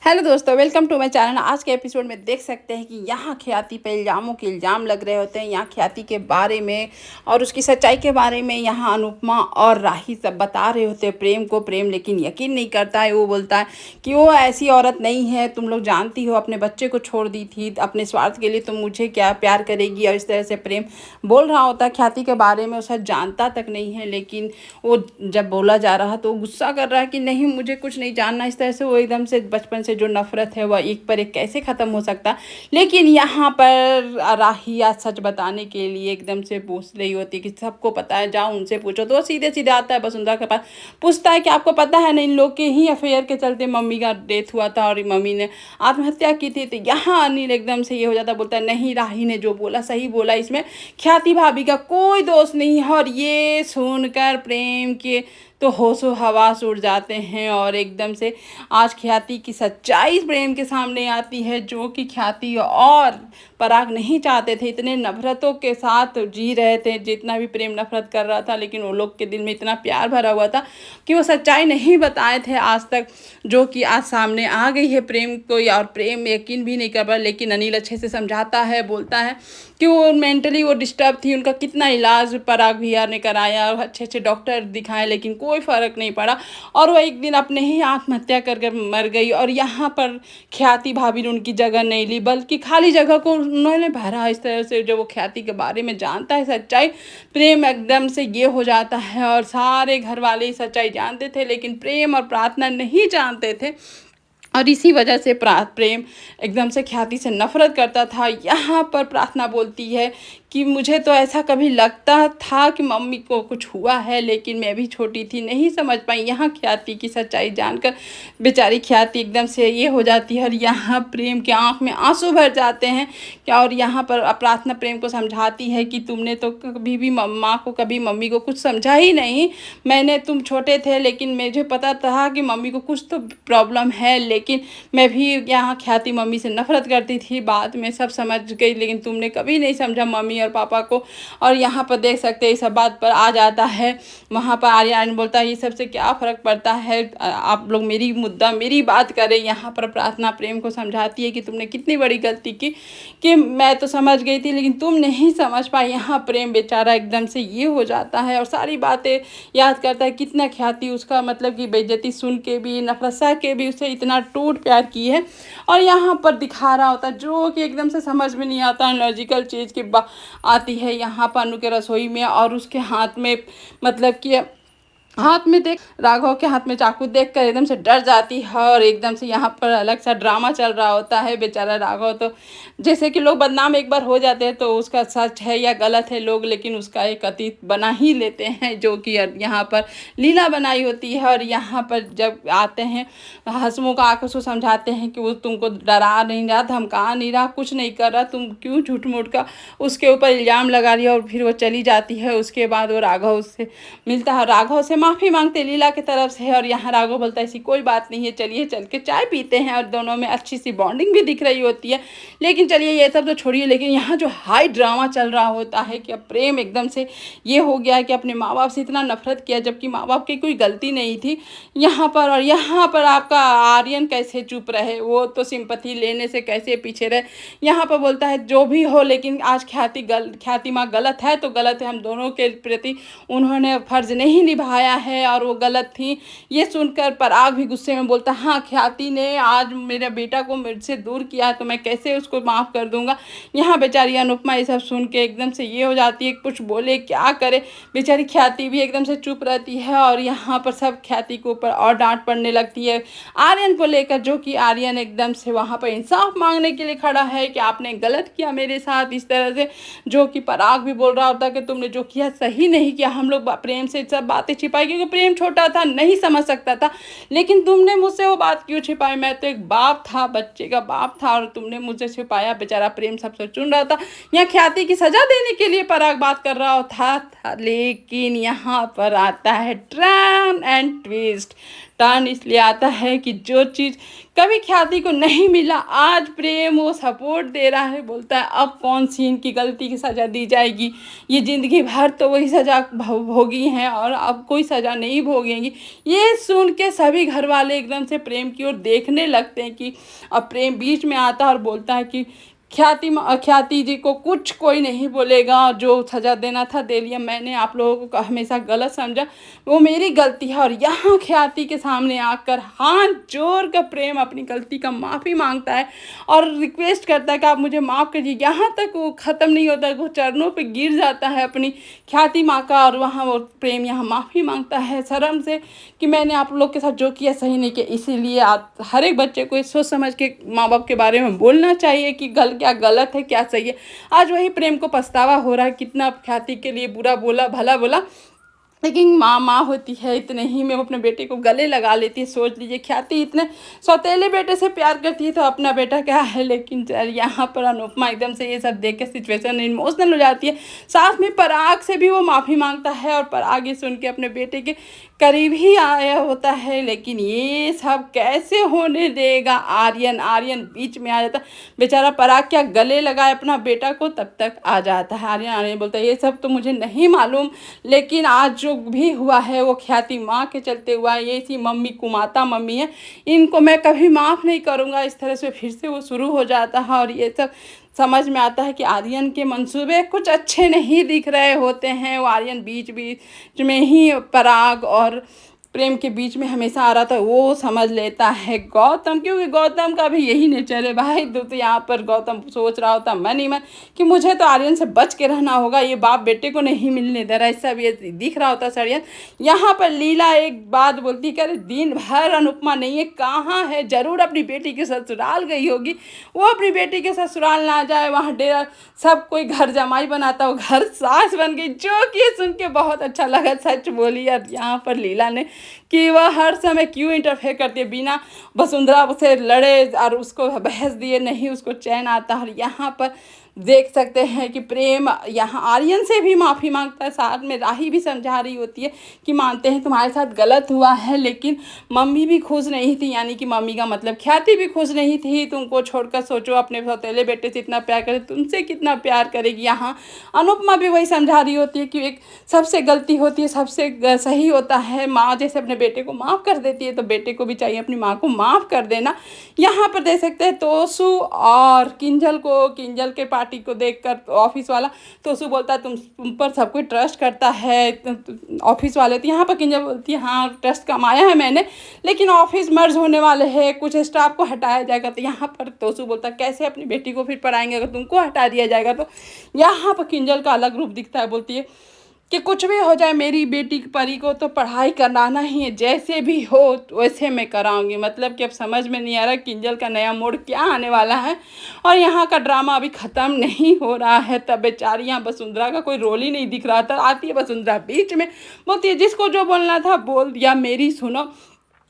Hello दोस्तों, welcome to my channel. आज के एपिसोड में देख सकते हैं कि यहाँ ख्याति पे इल्ज़ामों के इल्ज़ाम लग रहे होते हैं। यहाँ ख्याति के बारे में और उसकी सच्चाई के बारे में यहाँ अनुपमा और राही सब बता रहे होते हैं प्रेम को। प्रेम लेकिन यकीन नहीं करता है। वो बोलता है कि वो ऐसी औरत नहीं है, तुम लोग जानती हो, अपने बच्चे को छोड़ दी थी अपने स्वार्थ के लिए, तुम मुझे क्या प्यार करेगी। और इस तरह से प्रेम बोल रहा होता है ख्याति के बारे में। वो शायद जानता तक नहीं है, लेकिन वो जब बोला जा रहा तो गुस्सा कर रहा है कि नहीं, मुझे कुछ नहीं जानना। इस तरह से वो एकदम से बचपन से जो नफरत है वह एक पर एक कैसे ख़त्म हो सकता। लेकिन यहाँ पर राही आज सच बताने के लिए एकदम से पूछ रही होती है कि सबको पता है, जाओ उनसे पूछो। तो वो सीधे सीधे आता है वसुंधरा के पास, पूछता है कि आपको पता है ना, इन लोग के ही अफेयर के चलते मम्मी का डेथ हुआ था और मम्मी ने आत्महत्या की थी। तो यहाँ अनिल एकदम से ये हो जाता, बोलता है नहीं, राही ने जो बोला सही बोला, इसमें ख्याति भाभी का कोई दोष नहीं है। और ये सुनकर प्रेम के तो होशो हवास उड़ जाते हैं और एकदम से आज ख्याति की सच्चाई प्रेम के सामने आती है, जो कि ख्याति और पराग नहीं चाहते थे। इतने नफरतों के साथ जी रहे थे, जितना भी प्रेम नफरत कर रहा था, लेकिन वो लोग के दिल में इतना प्यार भरा हुआ था कि वो सच्चाई नहीं बताए थे आज तक, जो कि आज सामने आ गई है प्रेम को। और प्रेम यकीन भी नहीं कर पा, लेकिन अनिल अच्छे से समझाता है, बोलता है कि वो मेंटली वो डिस्टर्ब थी। उनका कितना इलाज पराग भैया ने कराया, अच्छे अच्छे डॉक्टर दिखाए, लेकिन कोई फ़र्क नहीं पड़ा और वो एक दिन अपने ही आत्महत्या करके मर गई। और यहाँ पर ख्याति भाभी ने उनकी जगह नहीं ली, बल्कि खाली जगह को उन्होंने भरा। इस तरह से जब वो ख्याति के बारे में जानता है सच्चाई, प्रेम एकदम से ये हो जाता है। और सारे घर वाले सच्चाई जानते थे, लेकिन प्रेम और प्रार्थना नहीं जानते थे। और इसी वजह से प्रेम एकदम से ख्याति से नफरत करता था। यहाँ पर प्रार्थना बोलती है कि मुझे तो ऐसा कभी लगता था कि मम्मी को कुछ हुआ है, लेकिन मैं भी छोटी थी, नहीं समझ पाई। यहाँ ख्याति की सच्चाई जानकर बेचारी ख्याति एकदम से ये हो जाती है और यहाँ प्रेम के आँख में आंसू भर जाते हैं क्या। और यहाँ पर प्रार्थना प्रेम को समझाती है कि तुमने तो कभी भी माँ को, कभी मम्मी को कुछ समझा ही नहीं। मैंने, तुम छोटे थे लेकिन मुझे पता था कि मम्मी को कुछ तो प्रॉब्लम है, लेकिन मैं भी यहाँ ख्याति मम्मी से नफरत करती थी। बाद में सब समझ गई, लेकिन तुमने कभी नहीं समझा मम्मी और पापा को। और यहाँ पर देख सकते हैं इस बात पर आ जाता है। वहाँ पर आर्यन बोलता है ये सबसे क्या फ़र्क पड़ता है, आप लोग मेरी मुद्दा मेरी बात करें। यहाँ पर प्रार्थना प्रेम को समझाती है कि तुमने कितनी बड़ी गलती की, कि मैं तो समझ गई थी लेकिन तुम नहीं समझ पाई। यहाँ प्रेम बेचारा एकदम से ये हो जाता है और सारी बातें याद करता है, कितना ख्याति उसका मतलब कि बेइज्जती सुन के भी, नफरत सह के भी उसे इतना टूट प्यार की है। और यहाँ पर दिखा रहा होता है, जो कि एकदम से समझ में नहीं आता, लॉजिकल चीज़ की आती है यहाँ पर अनु के रसोई में। और उसके हाथ में मतलब कि हाथ में देख, राघव के हाथ में चाकू देखकर एकदम से डर जाती है और एकदम से यहाँ पर अलग सा ड्रामा चल रहा होता है। बेचारा राघव तो जैसे कि लोग बदनाम एक बार हो जाते हैं तो उसका सच है या गलत है लोग, लेकिन उसका एक अतीत बना ही लेते हैं, जो कि यहाँ पर लीला बनाई होती है। और यहाँ पर जब आते हैं हंसमुख आकर उसको समझाते हैं कि वो तुमको डरा नहीं रहा, धमका नहीं रहा, कुछ नहीं कर रहा, तुम क्यों झूठ मूठ का उसके ऊपर इल्ज़ाम लगा रही है। और फिर वो चली जाती है। उसके बाद वो राघव से मिलता है, राघव से माफ़ी मांगते लीला की तरफ से। और यहाँ राघव बोलता है ऐसी कोई बात नहीं है, चलिए चल के चाय पीते हैं। और दोनों में अच्छी सी बॉन्डिंग भी दिख रही होती है। लेकिन चलिए ये सब तो छोड़िए, लेकिन यहाँ जो हाई ड्रामा चल रहा होता है कि अब प्रेम एकदम से ये हो गया है कि अपने माँ बाप से इतना नफरत किया, जबकि माँ बाप की कोई गलती नहीं थी यहाँ पर। और यहाँ पर आपका आर्यन कैसे चुप रहे, वो तो सिंपैथी लेने से कैसे पीछे रहे। यहाँ पर बोलता है जो भी हो, लेकिन आज ख्याति माँ गलत है तो गलत है, हम दोनों के प्रति उन्होंने फर्ज नहीं निभाया है और वो गलत थी। ये सुनकर पराग भी गुस्से में बोलता हाँ, ख्याति ने आज मेरे बेटा को मुझसे दूर किया है तो मैं कैसे उसको माफ़ कर दूंगा। यहाँ बेचारी अनुपमा ये सब सुन के एकदम से ये हो जाती है, कुछ बोले क्या करे। बेचारी ख्याति भी एकदम से चुप रहती है और यहाँ पर सब ख्याति के ऊपर और डांट पड़ने लगती है आर्यन को लेकर, जो कि आर्यन एकदम से वहाँ पर इंसाफ मांगने के लिए खड़ा है कि आपने गलत किया मेरे साथ इस तरह से। जो कि पराग भी बोल रहा होता कि तुमने जो किया सही नहीं किया, हम लोग प्रेम से सब बातें छिपाई क्योंकि प्रेम छोटा था, नहीं समझ सकता था, लेकिन तुमने मुझसे वो बात क्यों छिपाई। मैं तो एक बाप था, बच्चे का बाप था, और तुमने मुझसे छिपाया। बेचारा प्रेम सबसे चुन रहा था, यहाँ ख्याति की सजा देने के लिए पराग बात कर रहा था। लेकिन यहाँ पर आता है टर्न एंड ट्विस्ट। टर्न इसलिए आता है कि जो चीज़ कभी ख्याति को नहीं मिला, आज प्रेम वो सपोर्ट दे रहा है, बोलता है अब कौन सी इनकी गलती की सज़ा दी जाएगी, ये ज़िंदगी भर तो वही सज़ा भोगी हैं और अब कोई सज़ा नहीं भोगेंगी। ये सुन के सभी घर वाले एकदम से प्रेम की ओर देखने लगते हैं कि अब प्रेम बीच में आता है और बोलता है कि ख्याति जी को कुछ कोई नहीं बोलेगा, जो सज़ा देना था दे लिया, मैंने आप लोगों को हमेशा गलत समझा, वो मेरी गलती है। और यहाँ ख्याति के सामने आकर हाथ जोड़ कर प्रेम अपनी गलती का माफ़ी मांगता है और रिक्वेस्ट करता है कि आप मुझे माफ़ कीजिए। यहाँ तक वो ख़त्म नहीं होता, वो चरणों पे गिर जाता है अपनी ख्याति माँ का और वहाँ वो प्रेम यहाँ माफ़ी मांगता है शर्म से कि मैंने आप लोग के साथ जो किया सही नहीं किया। इसीलिए आप हर एक बच्चे को सोच समझ के माँ बाप के बारे में बोलना चाहिए कि क्या गलत है क्या सही है। आज वही प्रेम को पछतावा हो रहा है, कितना ख्याति के लिए बुरा बोला भला बोला, लेकिन माँ होती है, इतने ही में वो अपने बेटे को गले लगा लेती है। सोच लीजिए ख्याति इतने सौतेले बेटे से प्यार करती है तो अपना बेटा क्या है। लेकिन यहाँ पर अनुपमा एकदम से ये सब देख के सिचुएशन इमोशनल हो जाती है। साथ में पराग से भी वो माफ़ी मांगता है और पराग ये सुन के अपने बेटे के करीब ही आया होता है। लेकिन ये सब कैसे होने देगा, आर्यन बीच में आ जाता, बेचारा पराग क्या गले लगाए अपना बेटा को, तब तक आ जाता है आर्यन बोलता है ये सब तो मुझे नहीं मालूम, लेकिन आज जो भी हुआ है वो ख्याति माँ के चलते हुआ है। ये इसी मम्मी कुमाता मम्मी है, इनको मैं कभी माफ़ नहीं करूँगा। इस तरह से फिर से वो शुरू हो जाता है और ये सब समझ में आता है कि आर्यन के मंसूबे कुछ अच्छे नहीं दिख रहे होते हैं। वो आर्यन बीच में ही पराग और प्रेम के बीच में हमेशा आ रहा था, वो समझ लेता है गौतम, क्योंकि गौतम का भी यही नेचर है भाई। तो यहाँ पर गौतम सोच रहा होता मन ही मन कि मुझे तो आर्यन से बच के रहना होगा, ये बाप बेटे को नहीं मिलने दे रहा, ऐसा भी दिख रहा होता षड्यंत्र। यहाँ पर लीला एक बात बोलती है कि दिन भर अनुपमा नहीं है, कहाँ है, जरूर अपनी बेटी के ससुराल गई होगी। वो अपनी बेटी के ससुराल ना जाए, वहाँ डेरा सब कोई घर जमाई बनाता, वो घर सास बन गई, जो कि सुन के बहुत अच्छा लगा, सच बोली। यार यहाँ पर लीला ने कि वह हर समय क्यों इंटरफेयर करती है, बिना वसुंधरा से लड़े और उसको बहस दिए नहीं उसको चैन आता। और यहाँ पर देख सकते हैं कि प्रेम यहाँ आर्यन से भी माफ़ी मांगता है, साथ में राही भी समझा रही होती है कि मानते हैं तुम्हारे साथ गलत हुआ है, लेकिन मम्मी भी खुश नहीं थी, यानी कि मम्मी का मतलब ख्याति भी खुश नहीं थी। तुमको छोड़कर सोचो, अपने सौतेले बेटे से इतना प्यार करे, तुमसे कितना प्यार करेगी। यहाँ अनुपमा भी वही समझा रही होती है कि एक सबसे गलती होती है, सबसे सही होता है माँ जैसे अपने बेटे को माफ़ कर देती है, तो बेटे को भी चाहिए अपनी माँ को माफ़ कर देना। यहाँ पर देख सकते हैं तोसू और किंजल के पार्टी को देखकर ऑफिस वाला तोसू बोलता है तुम पर सब कोई ट्रस्ट करता है, ऑफिस वाले। तो यहाँ पर किंजल बोलती है हाँ ट्रस्ट कमाया है मैंने, लेकिन ऑफिस मर्ज होने वाले हैं, कुछ स्टाफ को हटाया जाएगा। तो यहाँ पर तोसू बोलता है कैसे अपनी बेटी को फिर पढ़ाएंगे अगर तुमको हटा दिया जाएगा। तो यहाँ पर किंजल का अलग रूप दिखता है, बोलती है कि कुछ भी हो जाए मेरी बेटी परी को तो पढ़ाई कराना ही है, जैसे भी हो वैसे मैं कराऊंगी। मतलब कि अब समझ में नहीं आ रहा किंजल का नया मोड़ क्या आने वाला है और यहाँ का ड्रामा अभी ख़त्म नहीं हो रहा है। तब बेचारी यहाँ वसुंधरा का कोई रोल ही नहीं दिख रहा था। आती है वसुंधरा बीच में, बोलती है जिसको जो बोलना था बोल दिया, मेरी सुनो,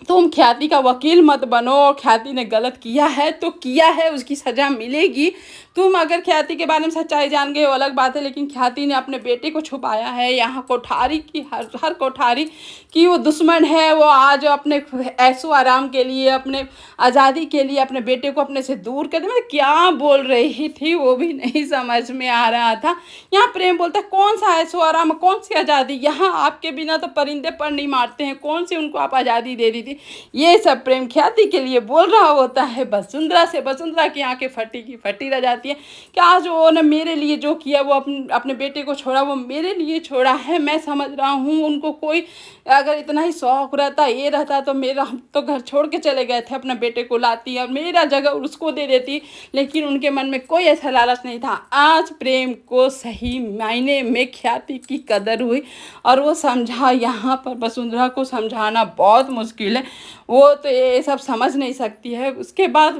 तुम ख्याति का वकील मत बनो। ख्याति ने गलत किया है तो किया है, उसकी सज़ा मिलेगी। तुम अगर ख्याति के बारे में सच्चाई जान गए वो अलग बात है, लेकिन ख्याति ने अपने बेटे को छुपाया है। यहाँ कोठारी की हर कोठारी की वो दुश्मन है। वो आज अपने ऐशो आराम के लिए, अपने आज़ादी के लिए अपने बेटे को अपने से दूर कर दे। मतलब क्या बोल रही थी वो भी नहीं समझ में आ रहा था। यहाँ प्रेम बोलता है कौन सा ऐशो आराम, कौन सी आज़ादी, यहाँ आपके बिना तो परिंदे पर नहीं मारते हैं, कौन सी उनको आप आज़ादी दे दी थी। ये सब प्रेम ख्याति के लिए बोल रहा होता है। वसुंधरा की आंखें फटी की फटी रह जाती है कि आज वो ने मेरे लिए जो किया, वो अपने बेटे को छोड़ा, वो मेरे लिए छोड़ा है। मैं समझ रहा हूँ उनको कोई अगर इतना ही शौक रहता, ये रहता तो मेरा, हम तो घर छोड़ के चले गए थे, अपने बेटे को लाती और मेरा जगह उसको दे देती, लेकिन उनके मन में कोई ऐसा लालच नहीं था। आज प्रेम को सही मायने में ख्याति की कदर हुई और वो समझा। यहाँ पर वसुंधरा को समझाना बहुत मुश्किल है। वो तो ये सब समझ नहीं सकती है। उसके बाद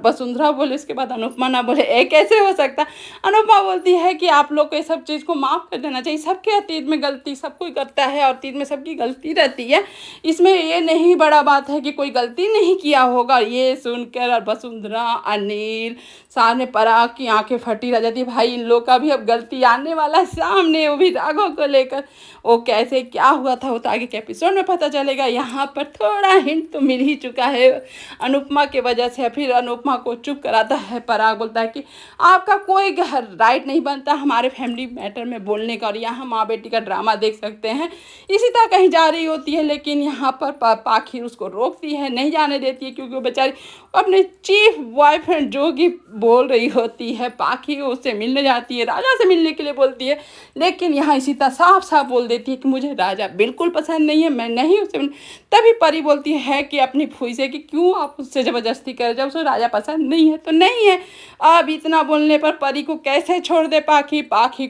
वसुंधरा बोले, उसके बाद अनुपमा ना बोले, ये कैसे हो सकता है। अनुपमा बोलती है कि आप लोग को ये सब चीज़ को माफ़ कर देना चाहिए, सबके अतीत में गलती सब कोई करता है और अतीत में सबकी गलती रहती है, इसमें ये नहीं बड़ा बात है कि कोई गलती नहीं किया होगा। ये सुनकर वसुंधरा, अनिल, सामने पराग की आंखें फटी रह जाती है। भाई इन लोग का भी अब गलती आने वाला है सामने, वो भी राघव को लेकर। वो कैसे क्या हुआ था वो तो आगे के एपिसोड में पता चलेगा। यहाँ पर थोड़ा हिंट तो मिल ही चुका है अनुपमा के वजह से। फिर अनुपमा को चुप कराता है पराग, बोलता है कि आपका कोई राइट नहीं बनता हमारे फैमिली मैटर में बोलने का, और यहाँ माँ बेटी का ड्रामा देख सकते हैं। इसी तरह कहीं जा रही होती है, लेकिन यहाँ पर पाखिर उसको रोकती है, नहीं जाने देती है, क्योंकि वो बेचारी अपने चीफ बॉयफ्रेंड जो कि बोल रही होती है। पाखी उससे मिलने जाती है, राजा से मिलने के लिए बोलती है, लेकिन यहाँ इसी तरह साफ साफ बोल देती है कि मुझे राजा बिल्कुल पसंद नहीं है, मैं नहीं उससे तभी परी बोलती है कि अपनी फूई से कि क्यों आप उससे ज़बरदस्ती करें, जब उसे राजा पसंद नहीं है तो नहीं है। अब इतना बोलने पर परी को कैसे छोड़ दे पाखी। पाखी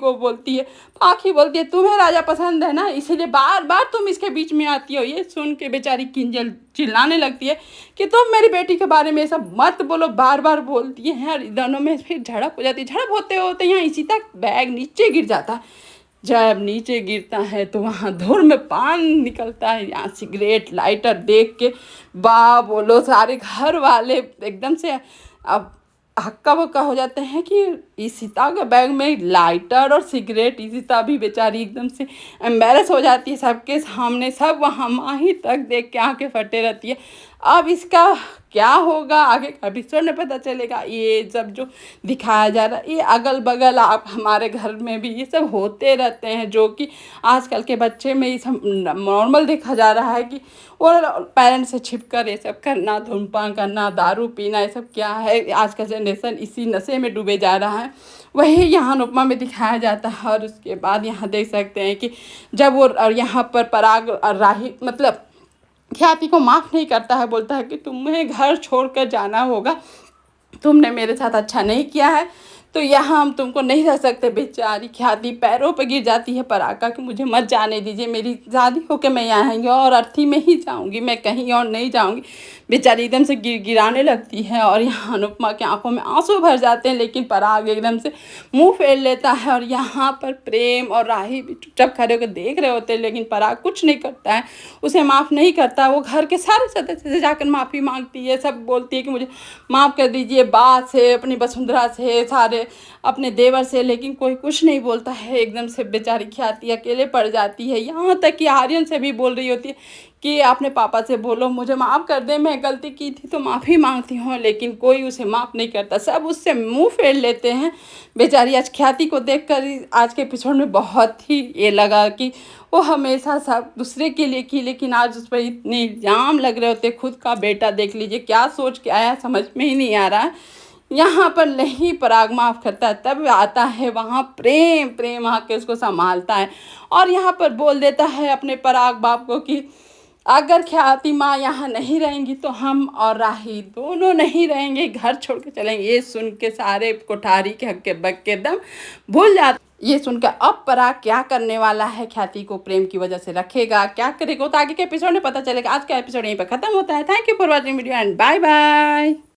बोलती है तुम्हें राजा पसंद है ना, इसीलिए बार बार तुम इसके बीच में आती हो। ये सुन के बेचारी किंजल चिल्लाने लगती है कि तुम मेरी बेटी के बारे में सब मत बोलो, बार बार बोलती हैं। और दोनों में फिर झड़प हो जाती है। झड़प होते होते यहाँ इसी तक बैग नीचे गिर जाता है। जब नीचे गिरता है तो वहाँ धुर में पान निकलता है। यहाँ सिगरेट लाइटर देख के बा बोलो सारे घर वाले एकदम से अब हक्का बक्का हो जाते हैं कि इशिता के बैग में लाइटर और सिगरेट। इशिता भी बेचारी एकदम से एम्बेरस हो जाती है सबके सामने। सब वहाँ माही तक देख के आंखें फटे रहती है। अब इसका क्या होगा आगे एपिसोड में पता चलेगा। ये सब जो दिखाया जा रहा है ये अगल बगल आप हमारे घर में भी ये सब होते रहते हैं, जो कि आजकल के बच्चे में ये सब नॉर्मल देखा जा रहा है कि और पेरेंट्स से छिपकर ये सब करना, धूम्रपान करना, दारू पीना, ये सब क्या है। आज का जनरेशन इसी नशे में डूबे जा रहा है। वही यहाँ अनुपमा में दिखाया जाता है। और उसके बाद यहाँ देख सकते हैं कि जब वो यहाँ पर पराग राही मतलब ख्याति को माफ़ नहीं करता है, बोलता है कि तुम्हें घर छोड़कर जाना होगा, तुमने मेरे साथ अच्छा नहीं किया है तो यहाँ हम तुमको नहीं रह सकते। बेचारी ख्याति पैरों पर गिर जाती है पराग का कि मुझे मत जाने दीजिए, मेरी शादी होकर मैं यहाँ आएंगी और अर्थी में ही जाऊँगी, मैं कहीं और नहीं जाऊँगी। बेचारी एकदम से गिराने लगती है और यहाँ अनुपमा की आंखों में आंसू भर जाते हैं, लेकिन पराग एकदम से मुंह फेर लेता है। और यहाँ पर प्रेम और राही भी चुपचाप खड़े होकर देख रहे होते हैं, लेकिन पराग कुछ नहीं करता है, उसे माफ़ नहीं करता। वो घर के सारे सदस्य से जाकर माफ़ी मांगती है, सब बोलती है कि मुझे माफ़ कर दीजिए, बात से, अपनी वसुंधरा से, सारे अपने देवर से, लेकिन कोई कुछ नहीं बोलता है। एकदम से बेचारी ख्याति अकेले पड़ जाती है। यहाँ तक कि आर्यन से भी बोल रही होती है कि अपने पापा से बोलो मुझे माफ़ कर दे, मैं गलती की थी तो माफ़ी मांगती हूँ, लेकिन कोई उसे माफ़ नहीं करता, सब उससे मुंह फेर लेते हैं। बेचारी आज ख्याति को देखकर आज के एपिसोड में बहुत ही ये लगा कि वो हमेशा सब दूसरे के लिए की, लेकिन आज उस पर इतने इल्ज़ाम लग रहे होते। खुद का बेटा देख लीजिए क्या सोच के आया, समझ में ही नहीं आ रहा है। यहाँ पर नहीं पराग माफ़ करता है, तब आता है वहाँ प्रेम। प्रेम आके उसको संभालता है और यहाँ पर बोल देता है अपने पराग बाप को कि अगर ख्याति माँ यहाँ नहीं रहेंगी तो हम और राही दोनों नहीं रहेंगे, घर छोड़ के चलेंगे। ये सुन के सारे कोठारी के हक्के बक्के दम भूल जाते। ये सुनकर अब पराग क्या करने वाला है, ख्याति को प्रेम की वजह से रखेगा, क्या करेगा तो आगे के एपिसोड में पता चलेगा। आज का एपिसोड यहीं पर खत्म होता है। Thank you for watching video and bye bye.